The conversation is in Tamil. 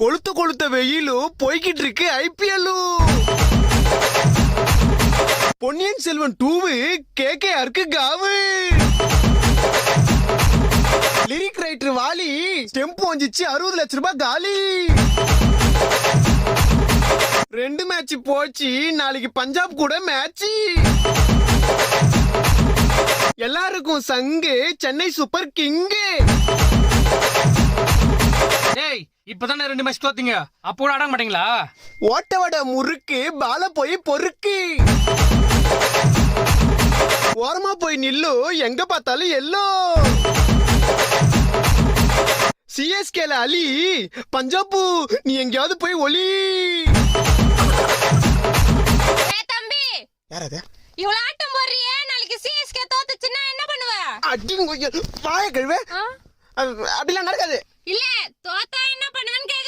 கொளுத்த கொளுத்த வெயிலும் போய்கிட்டு இருக்கு ஐபிஎல். பொன்னியின் செல்வன் 2 கேகேஆருக்கு காவு. லிரிக் ரைட்டர் வாலி டெம்போ வந்துச்சு 60 லட்சம் ரூபாய் காலி. 2 மேட்ச் போச்சு, நாளைக்கு பஞ்சாப் கூட மேட்ச். எல்லாருக்கும் சங்கு சென்னை சூப்பர் கிங்கு. ஏய் இப்பதானே 2 மேட்ச் தோத்தீங்க, அப்போ கூட ஆட மாட்டீங்களா? ஓட்ட வட முறுக்கு பால போய் பொறுக்கு. ஓரமா போய் நில்லு, எங்க பார்த்தாலும் எல்லோ. சிஎஸ்கேல அலி, பஞ்சாபு நீ எங்கயாவது போய் ஒலி. தம்பி யாரது? இவ்வளவு ஆட்டம் போடுறியே, நாளைக்கு சிஎஸ்கே தோத்துச்சுன்னா என்ன பண்ணுவ? அடிங்க வாய கழுவே. அப்படிலாம் நடக்காது. இல்ல தோத்தா என்ன பண்ணுவேன்னு கேக்குறேன்.